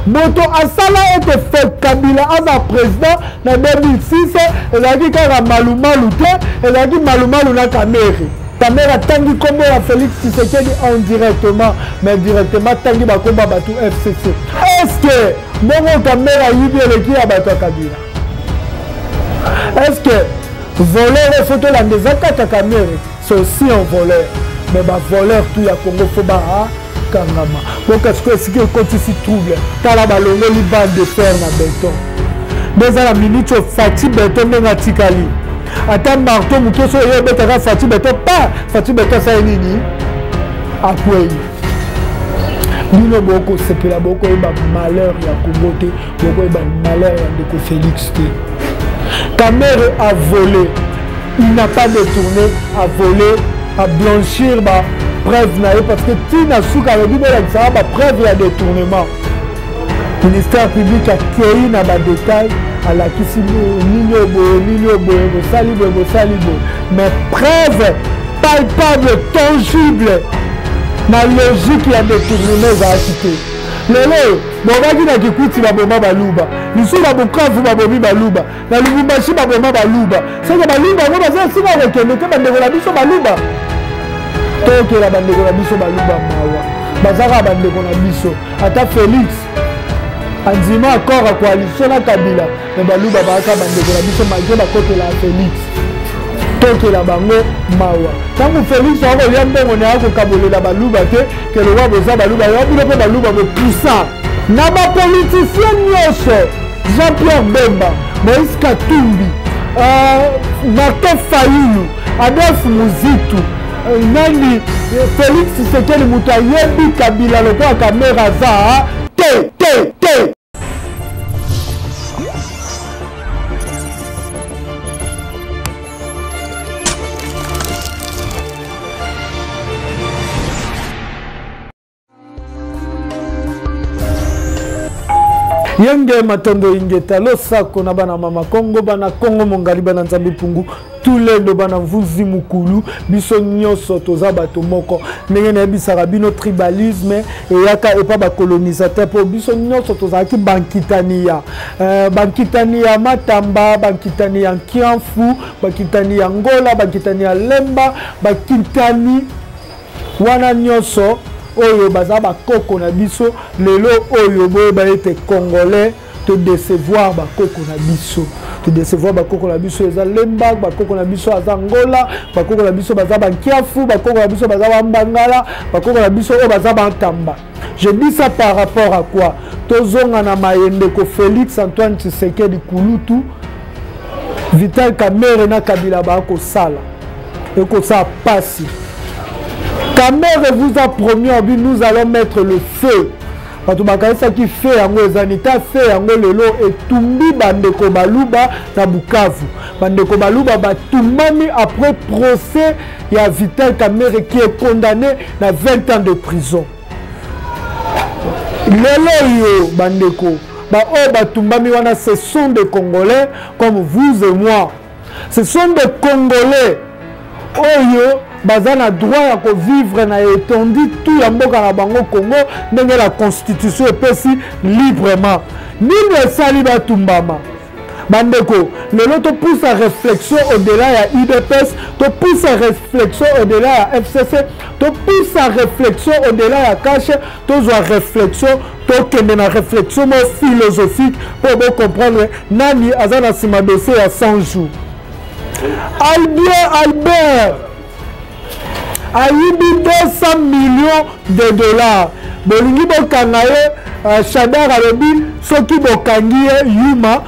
moto asala ete fait Kabila aza président na 2006 ezalaki kaka malumalu te ezalaki malumalu na Kamere. Kamere tangi kombo ya Félix Tshisekedi indirectement mais directement tangi bakomba batu FCC. Est-ce que bongo Kamere yibi eleki ya batu ya Kabila? Est-ce que voleur et photo la ndezaka Kamere c'est aussi un voleur mais ba voleur tout ya Congo faut ba kangama. Donc est-ce que c'est que quand ici trouble tala balongo li bande de fer na béton. Dans la minute Fati béton na tikali. Ata marteau mutoso yo betaka Fati béton pas Fati béton ça nini akwei. Nino boko sepela boko ba malheur ya Congo te boko ba malheur ya Ndeko Félix te. Kamere a volé, il n'a pas détourné, a volé, a blanchir bah preuve naïe parce que Tina Souka a dit ça va preuve à détournement. Le ministère public a créé na ba détail à la kisi nino boye salibo mais preuve palpable tangible na logique ya détournement va acheter. Lelo bobaki na kikuti baboma baluba lisu babukavu babomi baluba na lubumbashi baboma baluba saka baluba ngo baza sika rekende ke bandeko na biso baluba toke la bandeko na biso baluba mawa bazaka bandeko na biso ata Félix anzima akora coalition na Kabila me baluba baka bandeko na biso malgré bakote la Félix toke la bango mawa tangu Félix ako ya mbongo na ako kabolela baluba te ke le wa boza baluba ya bilo pe baluba be puissant na ba politicien nyonso Jean-Pierre Bemba Moïse Katumbi Martin Fayulu Adolphe Muzitu nani Félix Tshisekedi mutu ayebi Kabila lokola Kamere za te Yenge matondo ingeta lo sako na bana mama Kongo bana Kongo mongali bana nzambi pungu tous les do bana vuzi mukulu biso nyonso toza bato moko ndenge na bisaka bino tribalisme et yaka epa ba colonisateur po biso nyonso toza ki bankitania bankitania Matamba bankitania Kianfu bankitania Ngola bankitania Lemba bankitani wana nyonso oyo baza bakoko na biso lelo oyo boye ba ete congolais te décevoir bakoko na biso te décevoir bakoko na biso eza Lemba bakoko na biso aza Ngola bakoko na biso baza Bankiafu bakoko na biso baza Bambangala bakoko na biso oyo baza Bantamba. Je dis ça par rapport à quoi? Tozonga na mayende ko Félix Antoine Tshisekedi Kulutu Vital Kamere na Kabila ba ko sala et ko ça passe. Kamere vous a promis, nous allons mettre le feu. Parce que ça qui fait en Zanita fait en lelo et tumbi bandeko baluba na Bukavu. Bandeko baluba batumami après procès il y a Vital Kamere qui est condamné à 20 ans de prison. Lelo yo bandeko ba o batumbami wana ce sont des Congolais comme vous et moi. Ce sont des Congolais. Oyo bazana droit à vivre na étendu tout ya mboka na bango Congo ndenge la constitution epesi librement nini esali batumbama bandeko lelo to pousse à réflexion au-delà ya UDPS to pousse à réflexion au-delà ya FCC to pousse à réflexion au-delà ya cache to zo réflexion to kende na réflexion philosophique pour bien comprendre nani azana sima dossier ya 100 jours. Albert a eu 200 millions de dollars. Bolingi bokangaye Chadar alobi soki bokangi Yuma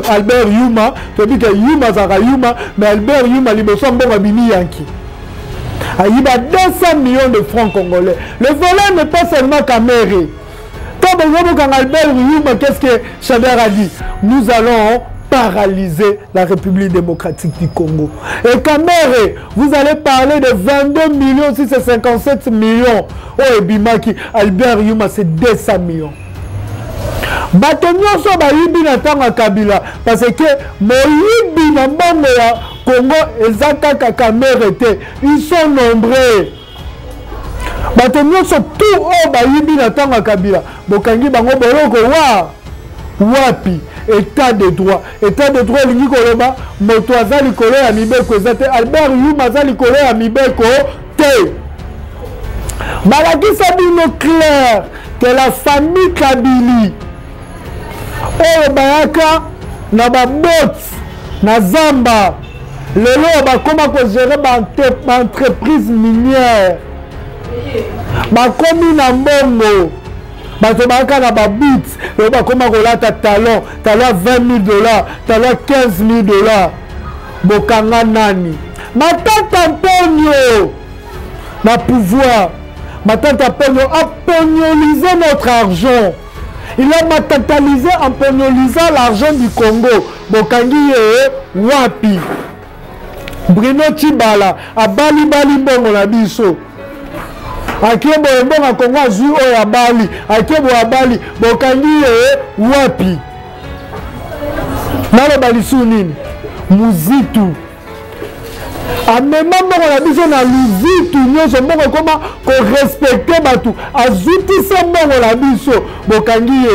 Albert Yuma to dit que Yuma zaka Yuma mais Albert Yuma liboso mbonga bini yanki. A eu 200 millions de francs congolais. Le volet n'est pas seulement Kamere. Quand Albert Yuma, qu'est-ce que Chadar a dit? Nous allons paralyser la République démocratique du Congo. Et Kamere, vous allez parler de 22 millions, si c'est 57 millions. Oh, Bimaki, Albert Yuma, c'est 200 millions. Batonyo so ba yibi na tanga Kabila parce que moyibi na mbongo ya Congo ezaka Kamere te. Ils sont nombreux. bato nyonso tout oyo bayibi na ntango ya Kabila bokangi bango boloko wapi état de droit elingi koloba moto aza likolo ya mibeko eza te. Albert Yuma aza likolo ya mibeko te. Balakisa bino clair que la famille Kabili oyo bayaka na babot na zamba lelo bakoma kozere baentreprise minière bakomi na mbongo bato bayaka na babit lelo bakoma kolata talon $20,000 talon $15,000 bokanga nani Matata Antonio na pouvoir. Matata Antonio a pognolisé notre argent. Il a matérialisé en pognolisant l'argent du Congo. Bokangi wapi. Bruno Chibala a bali mbongo na biso. Akebo mbongo Congo azui oyo ya bali. Akebo ya bali bokangi wapi. Nalo balisu nini? Muzitu. Amema mbongo na biso na luzitu nyonso mbongo koma ko respecter batu azutisa mbongo na biso bokangi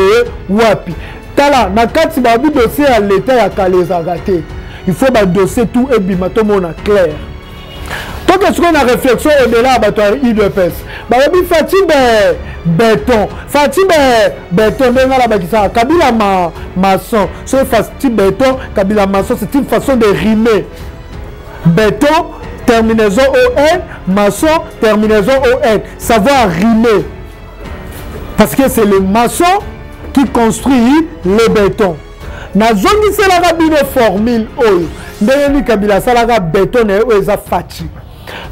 wapi. Tala na kati ba bi dossier ya l'état ya kalezaka te. Il faut ba dossier tout ebima to mona clair. Donc est-ce qu'on a réflexion au-delà à bateau IDPS. Bah bi Fatime béton. Fatime béton benga la bakisa Kabila maçon. C'est Fatime béton, Kabila maçon, c'est une façon de rimer. Béton, terminaison ON, maçon, terminaison ON. Savoir rimer. Parce que c'est le maçon qui construit le béton. Na zone c'est la rabine formule oyo. Ndeni Kabila salaga béton et oza fachi.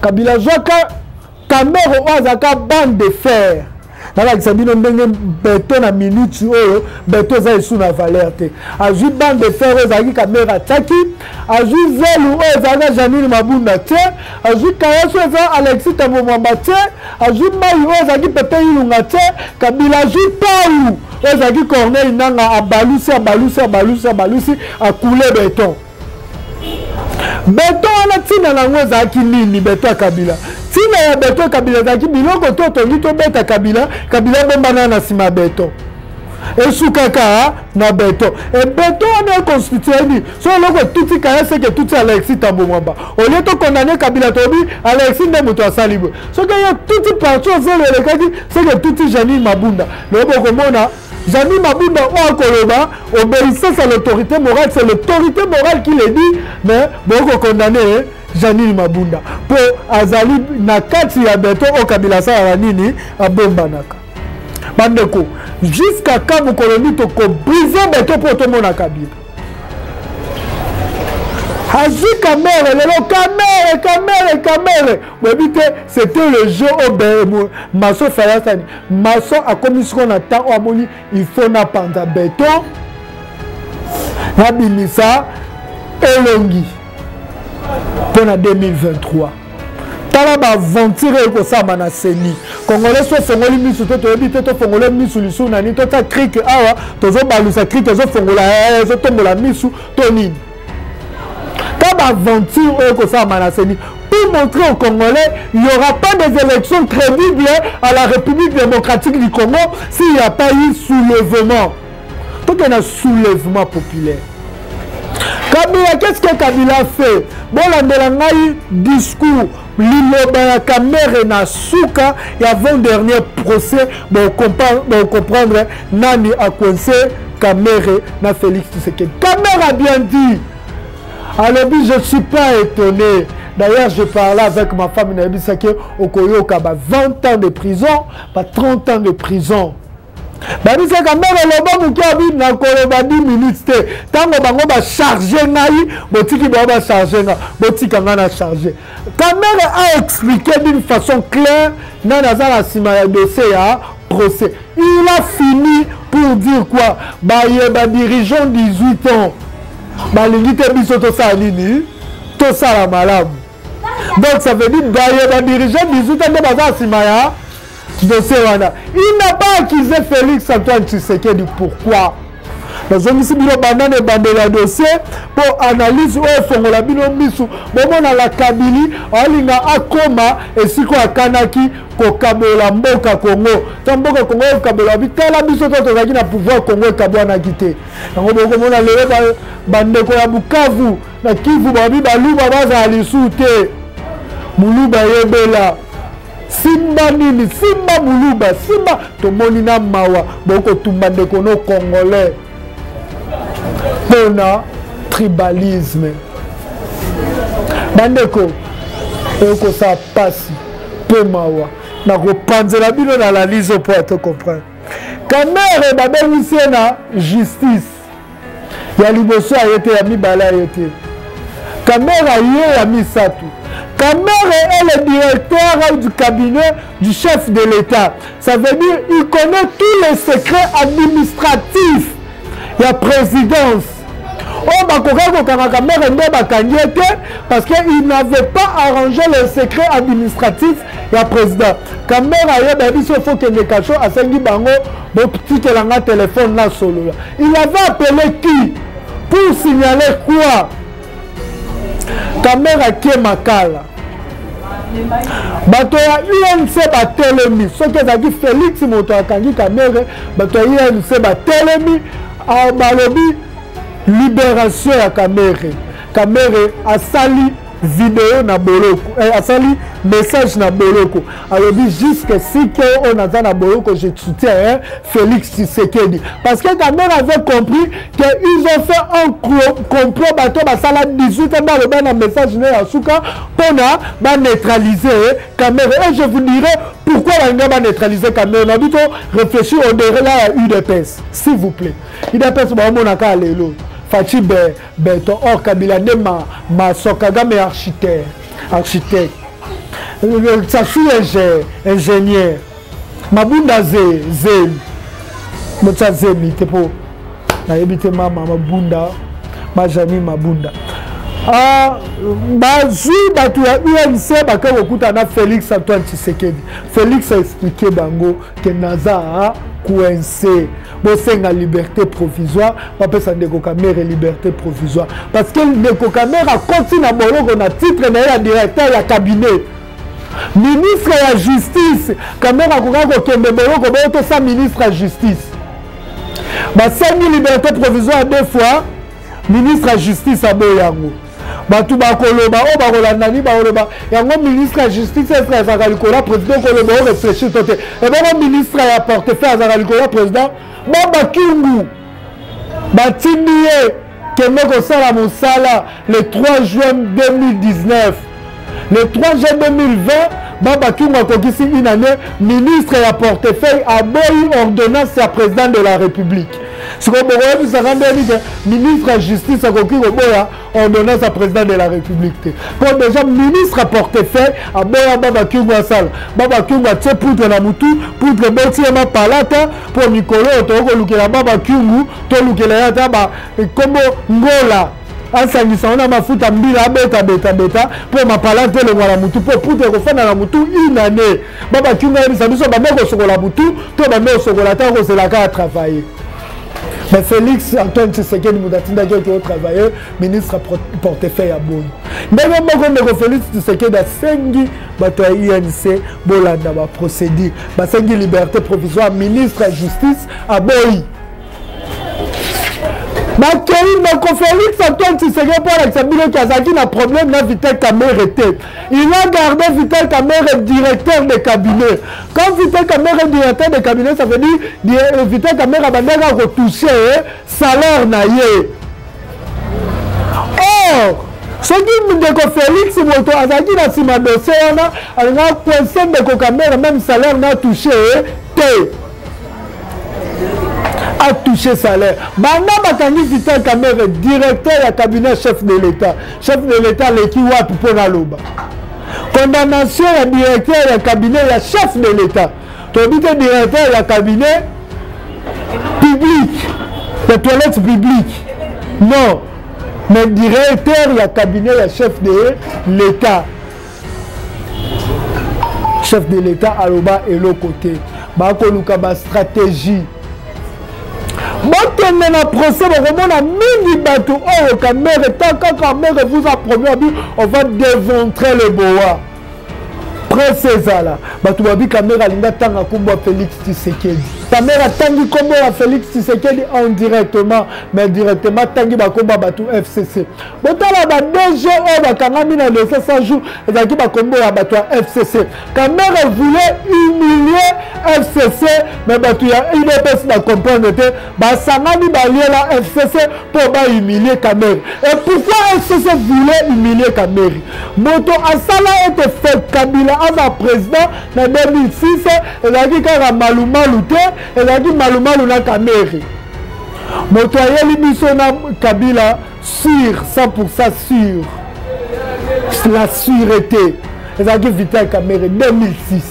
Kabila zoka caméra oza bande de fer. Nala kisabino ndenge béton na minute oyo béton za sous na valeur te. Azu bande de fer oza ki caméra taki, azu velu oza Janine Mabunda te, azu kayaso oza Alexis Tambo Mwamba te, azu mayi oza ki Pepe Ilunga te, Kabila azu pau oza ki Corneille Nanga abalusi a couler béton. Béton ana tina nango ezaki nini béton Kabila. Tina ya béton Kabila ezaki biloko to tongi to beta Kabila bombana na sima béton. Esukaka na béton. Et béton on est constitué ni. So loko tuti kaya c'est que tuti Alexis Tambo Mwamba. Au lieu de condamner Kabila tobi Alexis Ndemoto asalibo. So que ya tuti parti zelo le kadi c'est que tuti Janine Mabunda. Le bokomona Janine Mabunda ou Koloba, obéissance à l'autorité morale, c'est l'autorité morale qui le dit, mais beaucoup condamné Janine Mabunda. Pour Azali Nakati ya Beto au Kabila sa nini à Bombanaka. Bandeko, jusqu'à quand vous colonie to briser Beto pour tout le monde à Kabila. Haji Kamere, le Kamere. C'était le jeu au Masso Fayasani. Masso a commis ce qu'on attend au Amoni. Il faut n'a pas de béton. Nabimisa Elongi. Pour la 2023. Tala ba aventure ko sa mana seni. Congolais so fongoli misu to ebite to fongolais misu lisu nani to ta crique awa to zo balusa crique zo fongola zo tombola misu to nini. Aventure pour montrer aux Congolais il n'y aura pas des élections crédibles à la République démocratique du Congo s'il n'y a pas eu soulèvement. Donc il y a un soulèvement populaire. Kabila, qu'est-ce que Kabila fait? Bon, la discours, l'Iloba Kamere na Souka, il y a avant-dernier procès, pour comprendre Nani a coincé Kamere na Félix Tshisekedi. Kamere a bien dit. Alors, je ne suis pas étonné. D'ailleurs, je parlais avec ma femme, elle m'a dit que Okoyoka a 20 ans de prison, pas 30 ans de prison. Je dis que quand même, le a 10 minutes. Tant que va charger, va charger, va charger. Kamere a expliqué d'une façon claire dans le dossier procès. Il a fini pour dire quoi? Dirigeant 18 ans. Balingite biso to sa nini to sa la malamu. Donc ça veut dire que dirigeant 18 ans de baza simaya dossier wana. Il n'a pas accusé Félix Antoine Tshisekedi. Pourquoi? nazongisi bino bandane bandela dossier pour analyse oyo fongola bino misu bomona la Kabili alinga akoma esiko akanaki kokabola mboka Congo ta mboka Congo kokabola bitala biso to tozaki na pouvoir Congo ekabwanaki te yango bokomona lelo bandeko ya Bukavu na Kivu babi baluba baza lisu te muluba yebela simba nini simba muluba simba tomoni na mawa boko tumba ndeko no congolais pona tribalisme bandeko eko sa pasi pe mawa na kopanzela bino na analyse pour te comprendre kamere babengisi na justice ya liboso ayete ya mibala ayete kamera ye ya misatu. Kamere est le directeur du cabinet du chef de l'État. Ça veut dire qu'il connaît tous les secrets administratifs. Il y a présidence. Oh, parce qu'il n'avait pas arrangé les secrets administratifs. Il y a président. Kamera il faut que les cachot à Sengi Bango, petit téléphone là solo. Il avait appelé qui pour signaler quoi? Kamera Kemakala. Bato ya UNC batelemi. Ce que ça dit Félix Moto akangi Kamera, bato ya UNC batelemi a balobi libération ya Kamera. Kamera asali vidéo na boloko. Asali message na boloko. Alobi jusque si que on a na boloko je soutiens Félix Tshisekedi. Parce que Kamera avait compris qu'ils ont fait un complot bateau basala 18 ans dans le message na Suka pour na neutraliser Kamera. Et je vous dirai pourquoi on va neutraliser Kamera. On a dit réfléchir au derrière la UDPS. S'il vous plaît. UDPS ba mona ka lelo. Fachi Beto or Kabila ma Sokagame architecte. Sa fille ingénieur. Mabunda Zem. Motsa Zemi te po. Na ebite mama Mabunda. Majami Mabunda. Bazu batu ya UNC bakako kuta na Félix Antoine Tshisekedi. Félix a expliqué bango que naza coincé. Bosenga liberté provisoire, papa ça ndeko Kamera liberté provisoire parce que ndeko Kamera continue à boloko na titre na directeur ya cabinet. Ministre ya justice, Kamera kokako kembe boloko boto sa ministre ya justice. Ba sengi liberté provisoire deux fois, ministre ya justice a boyango. Batu bakoloba o bakolanda ni bakoloba yango ministre ya justice est ezaka likola président koloba o réfléchir tote et bon ministre ya portefeuille ezaka likola président Baba Kingu Batindie Kemeko Sala Moussala le 3 juin 2019. Le 3 juin 2020, Baba Kingu a conquis une année ministre et à portefeuille à Boyi ordonnance à président de la République. Ce qu'on peut ministre de justice a conquis ordonnance à président de la République. Comme déjà ministre à portefeuille à Boya Baba Kingu à Sala. Baba Kingu a tché poutre na mutu, poutre Botiema Palata pour Nicolo, Toko Lukela Baba Kingu, Toko Lukela Yataba, et comme Ngola. Asangisa on a mafuta mbila beta pour ma palate le wala mutu pour poutre kofana na mutu une année. Baba Kingu a biso bameko sokola mutu, to bameko sokola ta ko c'est la ka travailler. Mais Félix Antoine Tshisekedi Moudatinda qui a travaillé, ministre à portefeuille à Boyi. Mais même Félix Tshisekedi a sengi bato INC bolanda ba procédure, ba sengi liberté provisoire ministre à justice à Boyi. Félix Antoine Tshisekedi pour l'examiner qui a un problème na Vital Kamera était. Il a gardé Vital Kamera directeur de cabinet. Quand Vital Kamera est directeur de cabinet, ça veut dire Vital Kamera va retoucher salaire naïe. Or, ce qui me dit que Félix Moto Azaki na sima dossier on a coincé de Kamera même salaire n'a touché té. A touché salaire. Banda Bakani Vital Kamera, directeur du cabinet chef de l'État. Chef de l'État, l'équipe pour Naloba. Condamnation du directeur du cabinet, le chef de l'État. Tu dis que directeur du cabinet public, les toilettes publiques. Non. Mais directeur du cabinet, le chef de l'État. Chef de l'État, Aloba et l'autre côté. Bakoluka ba stratégie. Bon, bokende na procès bokomona mingi bato oyo Kamere tant Kamere vous a promis on va démontrer le boa presse ezala bato babi Kamere alinga tanga kombo Félix Tshisekedi Kamere tangi kombo ya Félix Tshisekedi indirectement mais directement tangi bakomba bato FCC botala ba DG oyo bakangami na le 500 jours ezaki bakombo ya bato ya FCC Kamere voulait humilier FCC mais bato ya IDPS na comprendre te basangani baliela FCC pour ba humilier Kamere et pourquoi FCC voulait humilier Kamere moto asala ete fait Kabila aza président na 2006 ezaki kaka malumalu te ezaki malumalu na Kamere moto ayeli biso na Kabila sûr 100% sûr la sûreté ezaki Vital Kamere 2006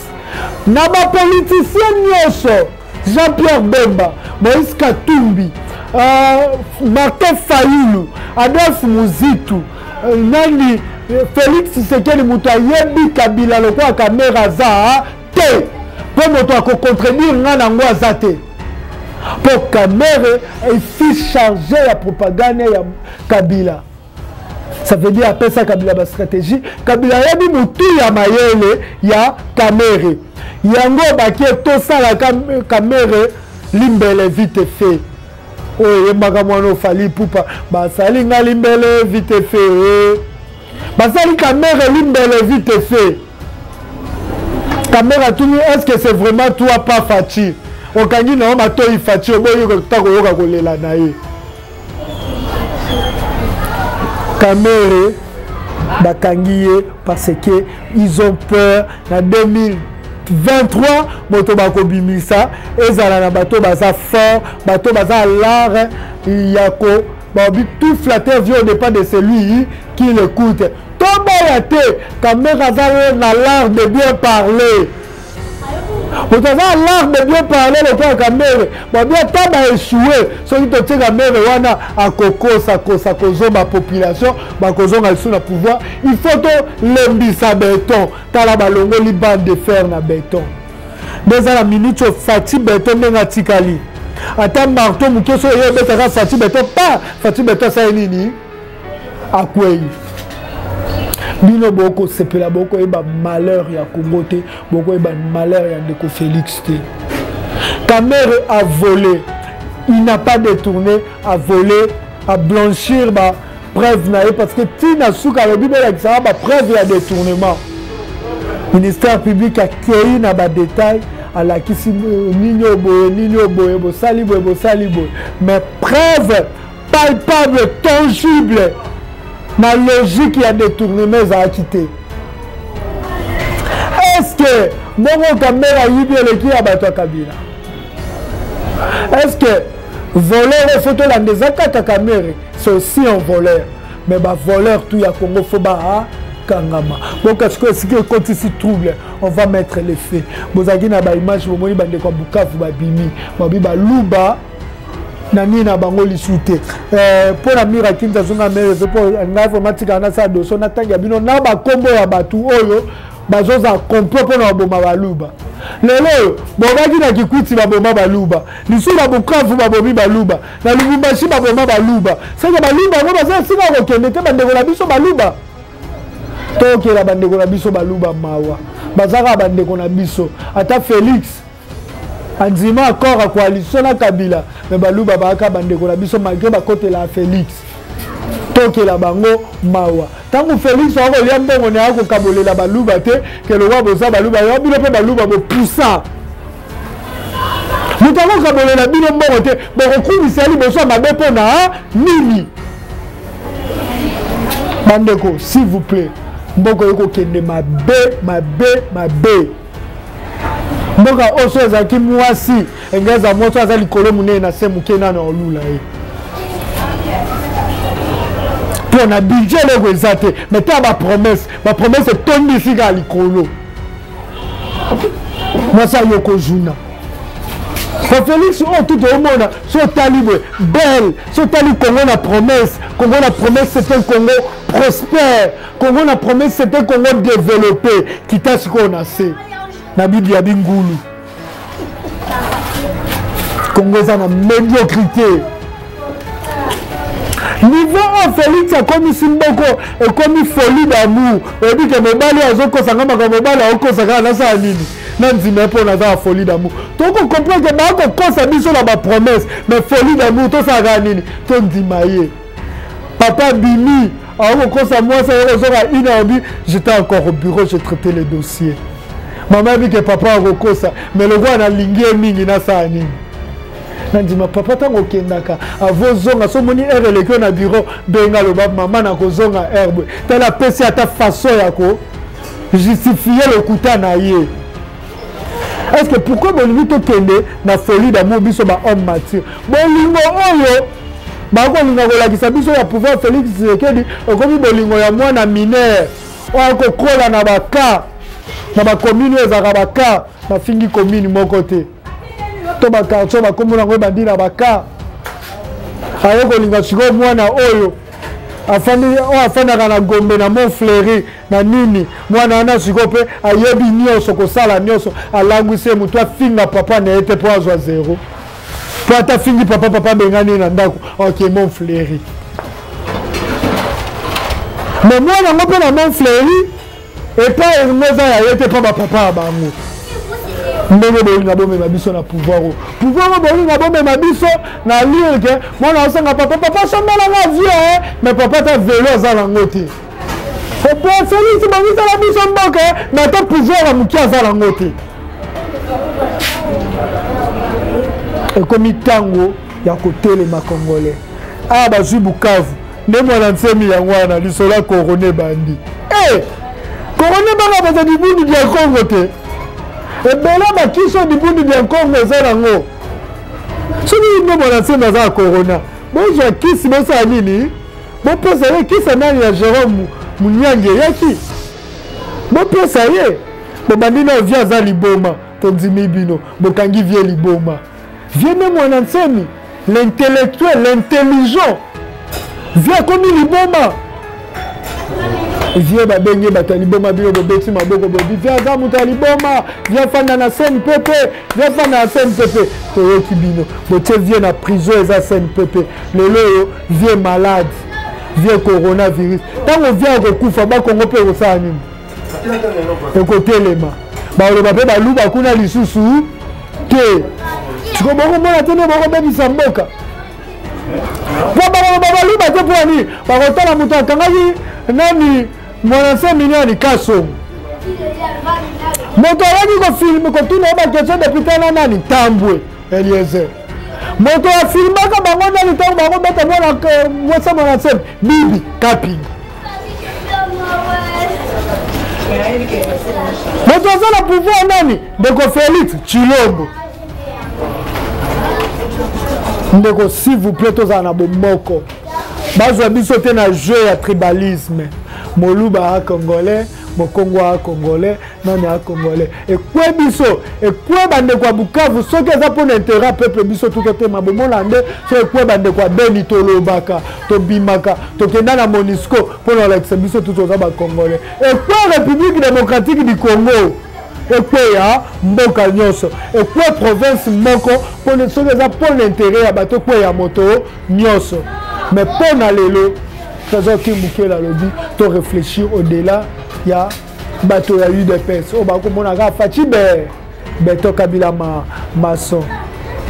na ba politicien nyonso Jean-Pierre Bemba Moïse Katumbi Martin Fayulu Adolphe Muzitu nani Félix Tshisekedi muto ayebi Kabila lokwa Kamere aza te po moto akocontredire nga nango aza te po Kamere efi chargé ya propagande ya Kabila ça veut dire après ça Kabila ba stratégie Kabila yebi mutu ya mayele ya Kamere yango bakie tosala Kamere limbele vite fait oyo yembaka mwana ofali pupa basali nga limbele vite fait basali Kamere limbele vite fait Kamere tuni est-ce que c'est vraiment toi pas Fachi okangi na ma toi Fachi oboyo ko yoka kolela na ye Kamere bakangiye parce que ils ont peur na 2023 moto bakobimisa ezala na bato baza fort bato baza l'art yako babi tout flatteur vient au départ de celui qui l'écoute Tobayate Kamere aza na l'art de bien parler vous avez l'art de bien parler le temps Kamere bien taba échoué celui qui tient Kamere wana à kokosa ma population bakozonga sous le pouvoir il faut to lembisa béton tala balongo li bande de fer na béton déjà la minute Fati béton ndenga tikali ata marteau mukeso yebetaka Fati béton pas Fati béton ça nini akwei bino boko sepela boko eba malheur ya Congo te boko eba malheur ya ndeko Félix te Kamere a volé il n'a pas détourné à voler à blanchir ba preuve na parce que tina suka le bible la ça ba preuve ya détournement ministère public a cueilli na ba détail à la kisi nino boye bo sali boye mais preuve palpable tangible na logique ya détournement za quitté est-ce que Mongo Kamere yibi eleki ya bato Kabila est-ce que voleur photo la ndezaka Kamere c'est aussi un voleur mais ba voleur tout ya Congo faut ba kangama donc est-ce que ce qui est ici trouble on va mettre les faits bozaki na ba image bomoni bande kwa Bukavu ba bimi ba luba nani na bango lisute pour la mira kinza zonga mere pour na informatique na sa doso na tanga bino na ba kombo ya batu oyo bazoza complot pour na boma baluba lelo bobaki na Kikwiti baboma baluba lisu na Bukavu babomi baluba na Lubumbashi baboma baluba sanga baluba ngo baza singa ko kende te bandeko na biso baluba toke la bandeko na biso baluba mawa bazaka bandeko na biso ata Félix Anzima accord à coalition na Kabila mais baluba baka bandeko na biso malgré ba côté la Félix toke la bango mawa tangu Félix wa kolia mbongo ne ako kabolela baluba te ke le roi boza baluba yo bino pe baluba bo puissant nous avons kabolela bino mbongo te bo kokumisa li boso mabe pona nini bandeko s'il vous plaît mbongo yoko kende mabe mboka oso ezaki mwasi engeza moto aza likolo munene na se mukena na olula ye pour na budget lego ezate mais ta ba promesse tondi sika likolo mwasa yoko juna pour Félix on tout au monde so talibé belle so tali Congo na promesse c'est un Congo prospère Congo na promesse c'est un Congo développé kita siko na se na Bible ya bingulu Congo est en médiocrité. Niveau un Félix a commis Simboko et commis folie d'amour. On dit que Mobali a Zoko Sangama comme Mobali a Oko Sangama Nasa Anini. Nanti mais pour la folie d'amour. Donc on comprend que Marco s'habille sur la promesse. Mais folie d'amour, tout ça Anini. Tout dit maillé. Papa Bimi, alors qu'on s'est moi, j'étais encore au bureau, j'ai traité les dossiers. Maman dit que papa a recours ça. Mais le roi a lingué mingi Nasa Anini. Nandima papa tango kendaka avozonga so moni erre le ko na bureau benga lo ba maman na kozonga herbe tala pesi ata façon yako justifier le kuta na ye. Est-ce que pourquoi bolingi to kende na folie d'amour biso ba homme mature bolingo oyo ba ko linga ko lakisa biso ya pouvoir Félix Tshisekedi okomi bolingo ya mwana mineur o ko kola na baka na ba commune ezaka baka na fingi commune moko te. Toba quartier ba komona ngo bandira baka ayoko linga siko mwana oyo afanda kana Gombe na Montfleury na nini mwana ana siko pe ayebi nyoso ko sala nyoso alangwise mutu afinga papa na ete po azwa zero po ata fingi papa bengani na ndako OK Montfleury mais mwana ngo pe na Montfleury et pas ngoza ya ete pa papa bango. Ndenge bolinga bombe mabiso na pouvoir bolinga bombe mabiso na lire que mwana osanga papa somela na vie mais papa ta vélo za la ngoti o po Félix bangisa la biso mboka na ta pouvoir mukia za la ngoti e komi tango ya kotelema congolais a bazwi Bukavu nde mwana nsemi yango wana lisola Coroné bandi Coroné banga baza dibundu dia Congo te et bien là, qui sont du bout du bien Congo, c'est là. Si nous sommes dans la Corona, bon, j'ai qui si bon ça nini, bon, peut savoir qui ça n'a rien Jérôme Mouniangue, y'a qui? Bon, peut savoir, bon, bandino vient à Liboma, ton Dimibino, bon, Kangi vient Liboma. Viens même mon enseigne, l'intellectuel, l'intelligent, viens comme Liboma. Viens babenye bataliboma bio bobeti maboko bobi viens za mutaliboma viens fanda na scène pepe viens fanda na scène pepe to kibino bote viens na prison eza scène pepe lelo viens malade viens coronavirus tango viens kokufa ba Kongo pe kosala nini ekotelema ba lo bape ba luba kuna lisusu te tiko boko mona tene boko bebisa mboka ba luba te pour ni ba kotala mutu akangaki nani mwanase milioni kaso moto ayaki kofilme kotuna bakestion depuis tana nani Tambwe Eliezer moto afilmaka bango nani ntango bango beta mwana mwasa mwanase bibi kaping moto azala pouvoir nani ndeko Félix Tshilombo ndeko s'il vous plaît tozala na bomoko bazwa biso te na jeu ya tribalisme Moluba a Congolais, Mokongo a Congolais, Nani a Congolais. Et quoi biso? Et quoi bande quoi Bukavu? Ce qui est pour l'intérêt peuple biso tout côté ma bomolande, c'est quoi bande quoi Benito Lobaka, to Bimaka, to Kenda na Monisco pour l'Alex biso tout aux aba Congolais. Et quoi République démocratique du Congo? Et quoi ya Mboka Nyonso? Et quoi province Moko pour les choses pour l'intérêt à bateau quoi ya moto Nyonso? Mais pour n'alelo faisons qui mouké la lobby, to réfléchir au-delà, il y a bateau ya UDPS. Oh bah comme on a Fati Beto Kabila maçon.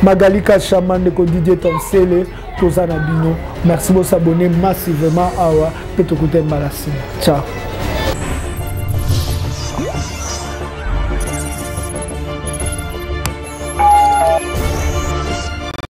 Magalika Chaman de Didier Tomsele, Tozana Bino. Merci de s'abonner massivement à Petokute Malassi. Ciao.